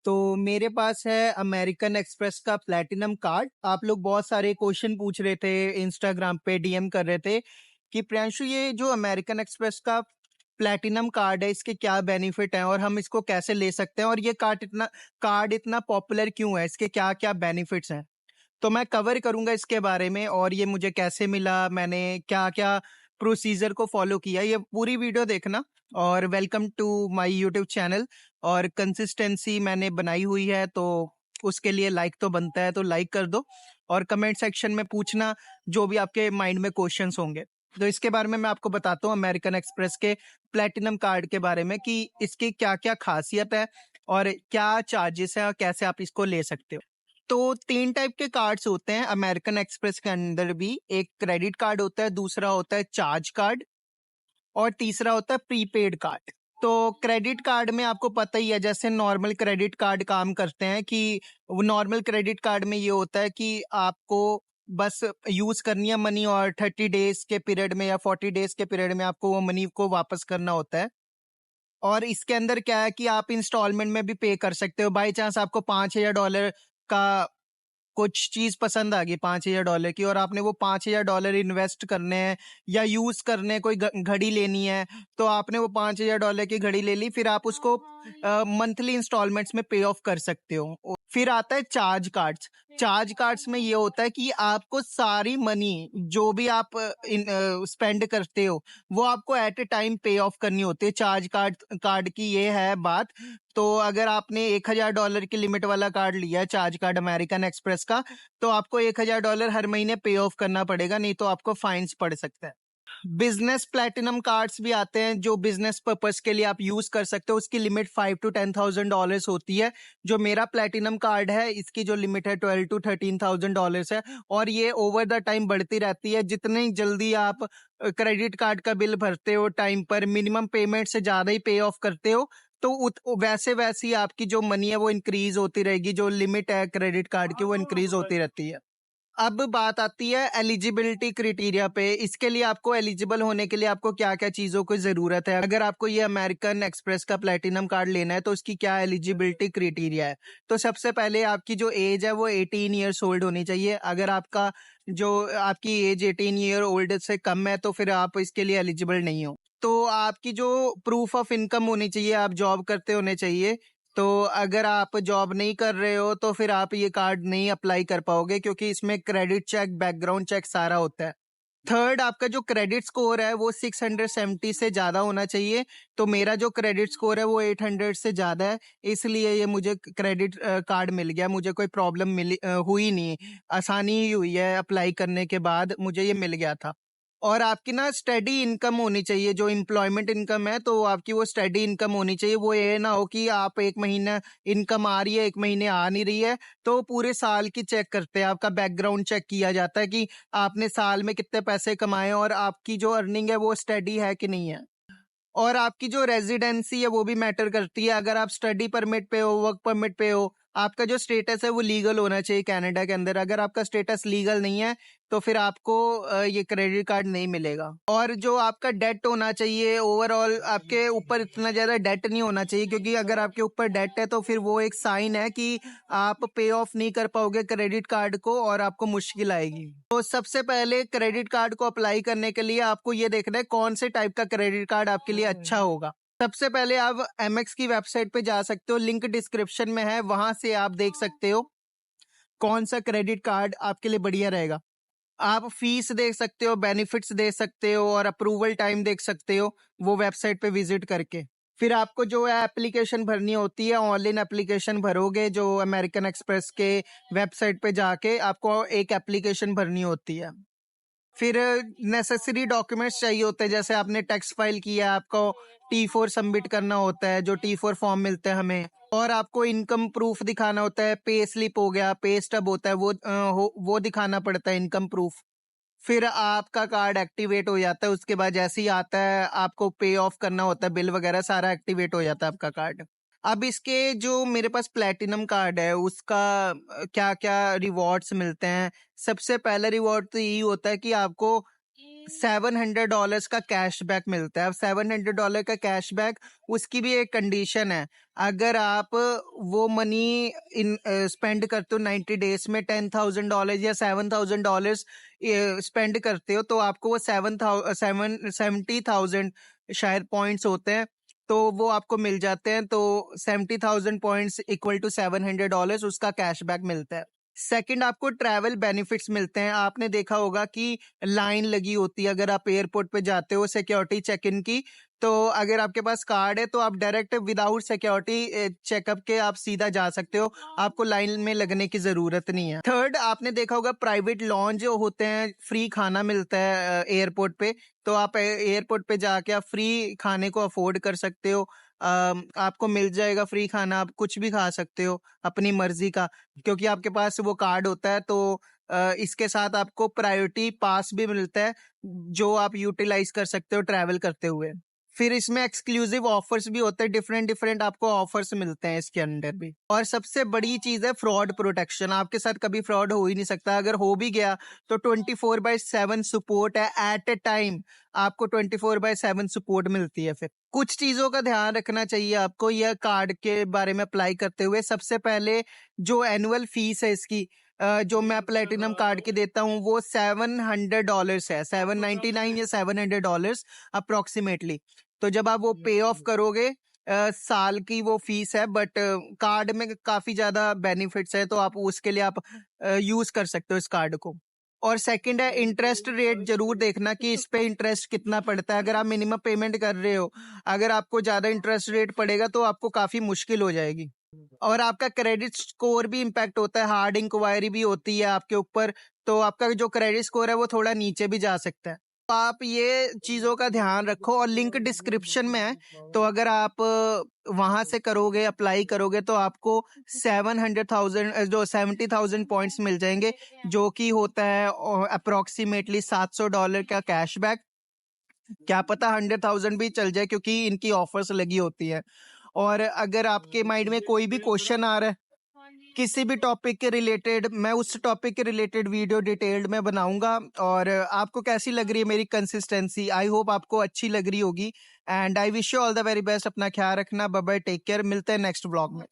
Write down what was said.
तो मेरे पास है अमेरिकन एक्सप्रेस का प्लैटिनम कार्ड। आप लोग बहुत सारे क्वेश्चन पूछ रहे थे, इंस्टाग्राम पे डीएम कर रहे थे कि प्रियांशु ये जो अमेरिकन एक्सप्रेस का प्लैटिनम कार्ड है इसके क्या बेनिफिट हैं और हम इसको कैसे ले सकते हैं और ये कार्ड इतना पॉपुलर क्यों है, इसके क्या क्या बेनिफिट्स हैं। तो मैं कवर करूंगा इसके बारे में और ये मुझे कैसे मिला, मैंने क्या क्या प्रोसीजर को फॉलो किया, ये पूरी वीडियो देखना। और welcome to my YouTube channel. और कंसिस्टेंसी मैंने बनाई हुई है तो उसके लिए लाइक तो बनता है, तो लाइक कर दो और कमेंट सेक्शन में पूछना जो भी आपके माइंड में क्वेश्चंस होंगे। तो इसके बारे में मैं आपको बताता हूँ अमेरिकन एक्सप्रेस के प्लेटिनम कार्ड के बारे में कि इसकी क्या क्या खासियत है और क्या चार्जेस है और कैसे आप इसको ले सकते हो। तो 3 टाइप के कार्ड्स होते हैं अमेरिकन एक्सप्रेस के अंदर भी। एक क्रेडिट कार्ड होता है, दूसरा होता है चार्ज कार्ड और तीसरा होता है प्रीपेड कार्ड। तो क्रेडिट कार्ड में आपको पता ही है जैसे नॉर्मल क्रेडिट कार्ड काम करते हैं कि वो नॉर्मल क्रेडिट कार्ड में ये होता है कि आपको बस यूज करनी है मनी और 30 डेज के पीरियड में या 40 डेज के पीरियड में आपको वो मनी को वापस करना होता है। और इसके अंदर क्या है कि आप इंस्टॉलमेंट में भी पे कर सकते हो। बाई चांस आपको $5,000 का कुछ चीज पसंद आ गई $5,000 की और आपने वो $5,000 इन्वेस्ट करने हैं या यूज करने हैं, कोई घड़ी लेनी है, तो आपने वो $5,000 की घड़ी ले ली, फिर आप उसको मंथली इंस्टॉलमेंट्स में पे ऑफ कर सकते हो। फिर आता है चार्ज कार्ड्स। चार्ज कार्ड्स में ये होता है कि आपको सारी मनी जो भी आप स्पेंड करते हो वो आपको एट ए टाइम पे ऑफ करनी होती है। चार्ज कार्ड की ये है बात। तो अगर आपने $1,000 की लिमिट वाला कार्ड लिया है, चार्ज कार्ड अमेरिकन एक्सप्रेस का, तो आपको $1,000 हर महीने पे ऑफ करना पड़ेगा, नहीं तो आपको फाइन्स पड़ सकता है। बिजनेस प्लैटिनम कार्ड्स भी आते हैं जो बिजनेस पर्पस के लिए आप यूज कर सकते हो। उसकी लिमिट $5,000 to $10,000 होती है। जो मेरा प्लैटिनम कार्ड है इसकी जो लिमिट है $12,000 to $13,000 है और ये ओवर द टाइम बढ़ती रहती है। जितनी जल्दी आप क्रेडिट कार्ड का बिल भरते हो टाइम पर, मिनिमम पेमेंट से ज्यादा ही पे ऑफ करते हो, तो वैसे वैसे ही आपकी जो मनी है वो इंक्रीज होती रहेगी। जो लिमिट है क्रेडिट कार्ड की वो इंक्रीज होती रहती है। अब बात आती है एलिजिबिलिटी क्राइटेरिया पे। इसके लिए आपको एलिजिबल होने के लिए आपको क्या क्या चीजों की जरूरत है। अगर आपको ये अमेरिकन एक्सप्रेस का प्लैटिनम कार्ड लेना है तो उसकी क्या एलिजिबिलिटी क्राइटेरिया है। तो सबसे पहले आपकी जो एज है वो 18 ईयर्स ओल्ड होनी चाहिए। अगर आपकी एज 18 ईयर ओल्ड से कम है तो फिर आप इसके लिए एलिजिबल नहीं हो। तो आपकी जो प्रूफ ऑफ इनकम होनी चाहिए, आप जॉब करते होने चाहिए। तो अगर आप जॉब नहीं कर रहे हो तो फिर आप ये कार्ड नहीं अप्लाई कर पाओगे क्योंकि इसमें क्रेडिट चेक, बैकग्राउंड चेक सारा होता है। थर्ड, आपका जो क्रेडिट स्कोर है वो 670 से ज्यादा होना चाहिए। तो मेरा जो क्रेडिट स्कोर है वो 800 से ज्यादा है, इसलिए ये मुझे क्रेडिट कार्ड मिल गया। मुझे कोई प्रॉब्लम हुई नहीं, आसानी ही हुई है, अप्लाई करने के बाद मुझे ये मिल गया था। और आपकी ना स्टडी इनकम होनी चाहिए। जो एम्प्लॉयमेंट इनकम है तो आपकी वो स्टडी इनकम होनी चाहिए। वो ये ना हो कि आप एक महीना इनकम आ रही है, एक महीने आ नहीं रही है, तो पूरे साल की चेक करते हैं। आपका बैकग्राउंड चेक किया जाता है कि आपने साल में कितने पैसे कमाए और आपकी जो अर्निंग है वो स्टडी है कि नहीं है। और आपकी जो रेजिडेंसी है वो भी मैटर करती है। अगर आप स्टडी परमिट पे हो, वर्क परमिट पे हो, आपका जो स्टेटस है वो लीगल होना चाहिए कनाडा के अंदर। अगर आपका स्टेटस लीगल नहीं है तो फिर आपको ये क्रेडिट कार्ड नहीं मिलेगा। और जो आपका डेट होना चाहिए, ओवरऑल आपके ऊपर इतना ज्यादा डेट नहीं होना चाहिए, क्योंकि अगर आपके ऊपर डेट है तो फिर वो एक साइन है कि आप पे ऑफ नहीं कर पाओगे क्रेडिट कार्ड को और आपको मुश्किल आएगी। तो सबसे पहले क्रेडिट कार्ड को अप्लाई करने के लिए आपको ये देखना है कौन से टाइप का क्रेडिट कार्ड आपके लिए अच्छा होगा। सबसे पहले आप एमएक्स की वेबसाइट पे जा सकते हो, लिंक डिस्क्रिप्शन में है, वहां से आप देख सकते हो कौन सा क्रेडिट कार्ड आपके लिए बढ़िया रहेगा। आप फीस देख सकते हो, बेनिफिट्स देख सकते हो और अप्रूवल टाइम देख सकते हो वो वेबसाइट पे विजिट करके। फिर आपको जो है एप्लीकेशन भरनी होती है, ऑनलाइन एप्लीकेशन भरोगे जो अमेरिकन एक्सप्रेस के वेबसाइट पे जाके आपको एक एप्लीकेशन भरनी होती है। फिर नेसेसरी डॉक्यूमेंट्स चाहिए होते हैं, जैसे आपने टैक्स फाइल किया, आपको T4 सबमिट करना होता है, जो T4 फॉर्म मिलते हैं हमें। और आपको इनकम प्रूफ दिखाना होता है, पे स्लिप हो गया, पे स्टब होता है, वो दिखाना पड़ता है, इनकम प्रूफ। फिर आपका कार्ड एक्टिवेट हो जाता है। उसके बाद जैसे ही आता है आपको पे ऑफ करना होता है, बिल वगैरह सारा एक्टिवेट हो जाता है आपका कार्ड। अब इसके जो मेरे पास प्लेटिनम कार्ड है उसका क्या क्या रिवॉर्ड्स मिलते हैं। सबसे पहला रिवॉर्ड तो यही होता है कि आपको $700 का कैशबैक मिलता है। अब $700 का कैशबैक, उसकी भी एक कंडीशन है। अगर आप वो मनी स्पेंड करते हो 90 डेज में $10,000 या $7,000 स्पेंड करते हो, तो आपको वो 70,000 शायद पॉइंट्स होते हैं, तो वो आपको मिल जाते हैं। तो 70,000 पॉइंट्स इक्वल टू $700 उसका कैशबैक मिलता है। सेकंड, आपको ट्रैवल बेनिफिट्स मिलते हैं। आपने देखा होगा कि लाइन लगी होती है अगर आप एयरपोर्ट पे जाते हो सिक्योरिटी चेक इन की, तो अगर आपके पास कार्ड है तो आप डायरेक्ट विदाउट सिक्योरिटी चेकअप के आप सीधा जा सकते हो, आपको लाइन में लगने की जरूरत नहीं है। थर्ड, आपने देखा होगा प्राइवेट लॉन्ज होते हैं, फ्री खाना मिलता है एयरपोर्ट पे, तो आप एयरपोर्ट पे जाके आप फ्री खाने को अफोर्ड कर सकते हो। आपको मिल जाएगा फ्री खाना, आप कुछ भी खा सकते हो अपनी मर्जी का, क्योंकि आपके पास वो कार्ड होता है। तो इसके साथ आपको प्रायोरिटी पास भी मिलता है, जो आप यूटिलाइज कर सकते हो ट्रैवल करते हुए। फिर इसमें एक्सक्लूसिव ऑफर्स भी होते हैं, डिफरेंट डिफरेंट आपको ऑफर्स मिलते हैं इसके अंदर भी। और सबसे बड़ी चीज है फ्रॉड प्रोटेक्शन। आपके साथ कभी फ्रॉड हो ही नहीं सकता, अगर हो भी गया तो 24/7 सपोर्ट है एट ए टाइम। आपको 24/7 सपोर्ट मिलती है। फिर कुछ चीजों का ध्यान रखना चाहिए आपको यह कार्ड के बारे में अप्लाई करते हुए। सबसे पहले जो एनुअल फीस है इसकी, जो मैं प्लेटिनम कार्ड की देता हूँ, वो $700 है, 799 या $700 अप्रोक्सीमेटली। तो जब आप वो पे ऑफ करोगे, साल की वो फीस है, बट कार्ड में काफी ज्यादा बेनिफिट्स है, तो आप उसके लिए आप यूज कर सकते हो इस कार्ड को। और सेकंड है इंटरेस्ट रेट, जरूर देखना कि इस पे इंटरेस्ट कितना पड़ता है। अगर आप मिनिमम पेमेंट कर रहे हो, अगर आपको ज्यादा इंटरेस्ट रेट पड़ेगा तो आपको काफी मुश्किल हो जाएगी। और आपका क्रेडिट स्कोर भी इम्पैक्ट होता है, हार्ड इंक्वायरी भी होती है आपके ऊपर, तो आपका जो क्रेडिट स्कोर है वो थोड़ा नीचे भी जा सकता है। तो आप ये चीजों का ध्यान रखो, और लिंक डिस्क्रिप्शन में है, तो अगर आप वहां से करोगे, अप्लाई करोगे, तो आपको 700,000 जो 70,000 पॉइंट्स मिल जाएंगे, जो कि होता है अप्रोक्सीमेटली $700 का कैशबैक। क्या पता 100,000 भी चल जाए, क्योंकि इनकी ऑफर्स लगी होती है। और अगर आपके माइंड में कोई भी क्वेश्चन आ रहा है किसी भी टॉपिक के रिलेटेड, मैं उस टॉपिक के रिलेटेड वीडियो डिटेल्ड में बनाऊंगा। और आपको कैसी लग रही है मेरी कंसिस्टेंसी? आई होप आपको अच्छी लग रही होगी। And I wish you all the very best. अपना ख्याल रखना, बाय बाय, टेक केयर। मिलते हैं नेक्स्ट ब्लॉग में।